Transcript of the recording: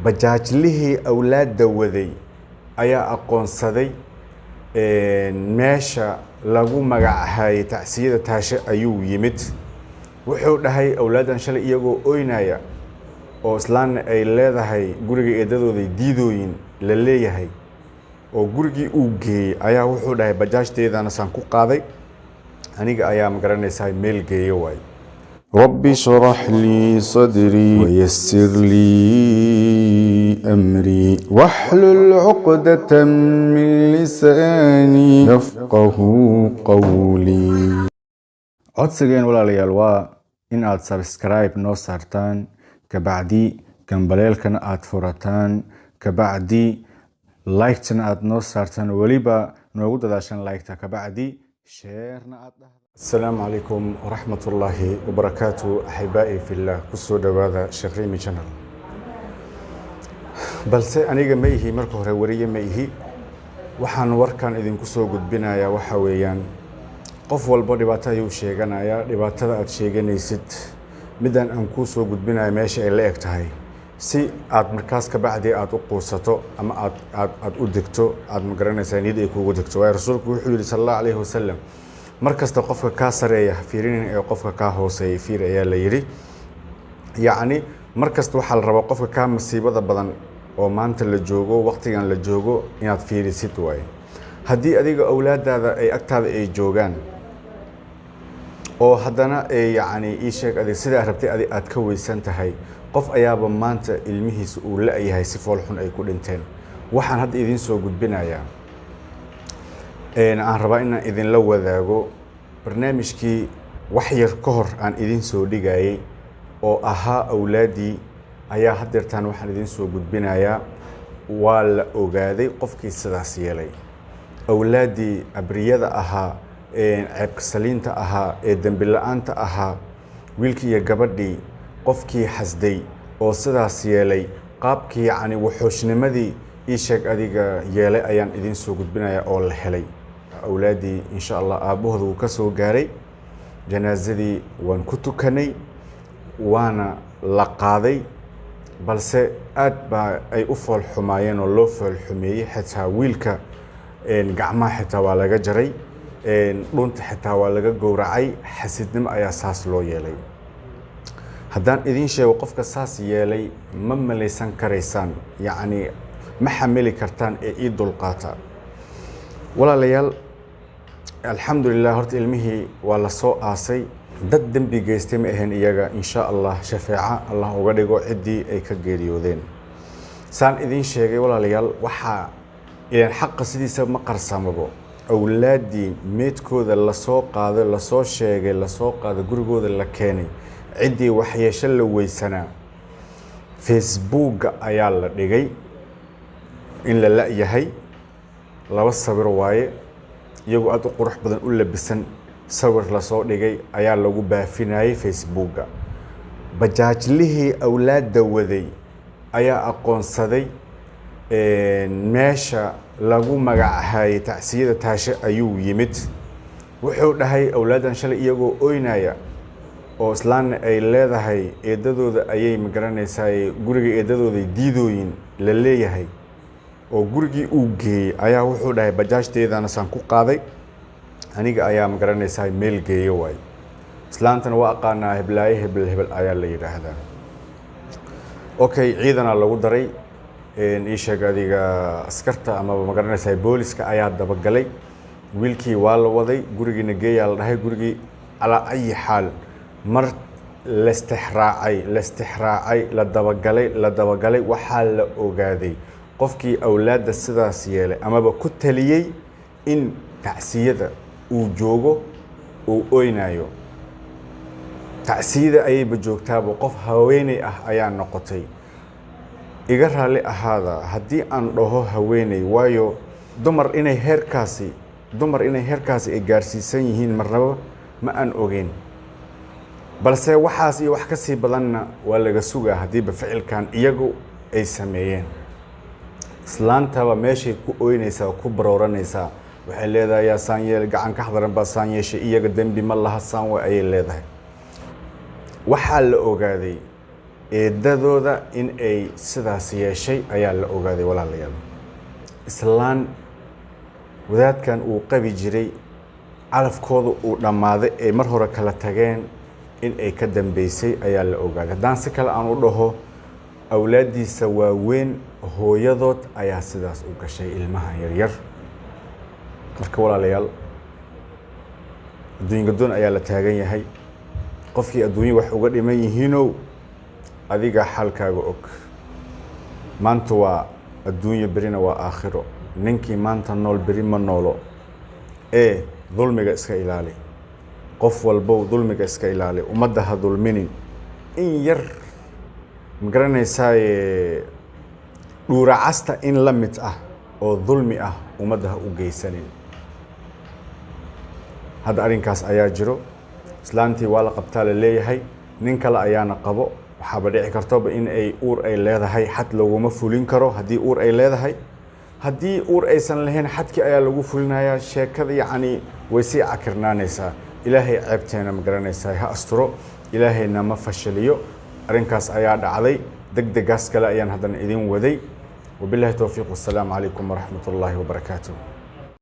bajaajlihii awlaadda waday ayaa aqoonsaday meesha lagu magacahay tacsiyada taashe ayuu yimid wuxuu dhahay awlaadan shalay iyagoo oynaya oo islaan ay leedahay guriga eedadooda diidooyin la leeyahay oo gurigii uu geeyay ayaa wuxuu dhahay bajaajteedana san ku qaaday aniga ayaa magaranaysaa meel geeyo waay رب اشرح لي صدري ويسر لي أمري واحلل عقدة من لساني يفقه قولي codsigeen walaalayaal waa in aad subscribe noo saartaan kabacdi gambaleelkana aad furataan kabacdi like-tana aad noo saartaan waliba noogu dadaashan like-ta kabacdi share-na aad dhahdo السلام عليكم ورحمة الله وبركاته أحبائي في الله كسو دواذا شيخ ريمي channel balse aniga ma ihi marka hore wariye ma ihi waxaan warkan idinku soo gudbinayaa waxa weeyaan qof walba dhibaato ayuu sheeganayaa dhibaatada aad sheeganaysid midaan aan ku soo gudbinayo meesha ay la eg tahay si aad markaas ka bacdi aad u quusato ama aad u degto aad ma garanaysaa niyad ay kugu degto waayo rasuulku wuxuu yiri sallallahu alayhi wasallam markasta qofka ka sareeya fiirinin ee qofka ka hooseeya fiir ayaa la yiri yaani markasta waxa la rabaa qofka ka masiibada badan oo maanta la joogo waqtigan la joogo inaad fiirisid way hadii adiga awlaadaada ay agtaada ay joogan oo haddana ay yaani ii sheeg adiga sida rabtay aad ka weysan tahay qof ayaaba maanta ilmihiisa uu la yahay si fool xun ay ku dhinteen waxaan hadda idin soo gudbinayaa aan rabaa inaan idin la wadaago barnaamijkii wax yar ka hor aan idin soo dhigayay oo ahaa awlaadii ayaa haddeertaan waxaan idin soo gudbinayaa waa la ogaaday qofkii sidaas yeelay awlaadii abriyada ahaa ceebka saliinta ahaa ee dambi la'aanta ahaa wiilkii iyo gabadhii qofkii xasday oo sidaas yeelay qaabkii yacni wuxuushnimadii ii sheeg adiga yeelay ayaan idin soo gudbinayaa oo la helay awlaadii insha Allah aabahooda uu ka soo gaaray janaazadii waan ku tukanay waana la qaaday balse aad baa ay u fool xumaayeen oo loo fool xumeeyay xitaa wiilka gacmaha xitaa waa laga jaray dhunta xitaa waa laga gowracay xasidnimo ayaa saas loo yeelay haddaan idin sheego qofka saas yeelay ma malaysan karaysaan yacni ma xamili kartaan ee ii dulqaata walaalayaal alxamdulilah horta ilmihii waa la soo aasay dad dembi geystay ma ahayn iyaga insha Allah shafaaca Allah uga dhigo ciddii ay ka geeriyoodeen saan idin sheegay walaalayaal waxaa ilaan xaqa sidiisa ma qarsamabo awlaadii meedkooda la soo qaaday la soo sheegay la soo qaaday gurigooda la keenay ciddii waxyeesho la weysanaa Facebook ayaa la dhigay in la la'yahay laba sawir waaye iyagu aad u qurux badan u labisan sawir la soo dhigay ayaa lagu baafinayay Facebook bajaajlihii awlaadda waday ayaa aqoonsaday meesha lagu magacahay tacsiyada taashe ayuu yimid wuxuu dhahay awlaadan shalay iyagoo oynaya oo islaan ay leedahay eedadooda ayay ma garanaysaa guriga eedadooda diidooyin la leeyahay oo gurigii uu geeyay ayaa wuxuu dhahay bajaajteedana san ku qaaday aniga ayaa ma garanaysaa meel geeyo waay islaantana waa aqaanaa heblaaye hebel ayaa la yiraahdaa okay ciidana lagu daray ii sheeg adiga askarta ama ma garanaysaa booliska ayaa dabagalay wiilkii waa la waday gurigiina geeyaa la dhahay gurigii ala ay xaal mar la istixraacay la dabagalay waxaa la ogaaday qofkii awlaadda sidaas yeelay amaba ku taliyay in tacsiyada uu joogo uu oynayo tacsiyada ayayba joogtaaba qof haweeney ah ayaa noqotay iga raali ahaada haddii aan dhaho haweeney waayo dumar inay heerkaasi ay gaarsiisan yihiin marnaba ma aan ogeyn balse waxaas iyo wax ka sii badanna waa laga sugaa haddiiba ficilkan iyagu ay sameeyeen islaantaba meeshay ku ooynaysaa ku barooranaysaa waxay leedahay yaa saan yeel gacan ka xadaran baa saan yeeshay iyaga dembi ma laha saan way ayay leedahay waxaa la ogaaday eedadooda in ay sidaas yeeshay ayaa la ogaaday walaalayaal. islaan wadaadkan uu qabi jiray calafkooda uu dhammaaday ee mar hore kala tageen in ay ka dambeysay ayaa la ogaaday. haddaan si kale aan u dhaho awlaadiisa waaweyn hooyadood ayaa sidaas u gashay ilmahan yaryar. marka walaalayaal adduunka doon ayaa la taagan yahay. qofkii adduunyo wax uga dhiman yihiinow adiga xalkaaga og. maanta waa adduunyo berina waa aakhiro. ninkii maanta nool beri ma noolo. dulmiga iska ilaali. qof walbow dulmiga iska ilaali. ummadda ha dulminin. in yar ma garanaysaaye dhuuracasta in la mid ah oo dulmi ah ummadda ha u geysanin. hadda arrinkaas ayaa jiro. islaantii waa la qabtaa la leeyahay. nin kale ayaana qabo. waxaaba dhici kartoba in ay uur ay leedahay. xad laguma fulin karo haddii uur ay leedahay. haddii uur aysan lahayn xadkii ayaa lagu fulinayaa. sheekada yacni way sii cakirnaanaysaa. ilaahay ceebteena ma garanaysaa ha asturo. ilaahayna ma fashiliyo. arrinkaas ayaa dhacday. degdegaas kale ayaan haddana idin waday. wabillahi towfiiq. wassalaamu calaykum waraxmat ullaahi wabarakaatuh.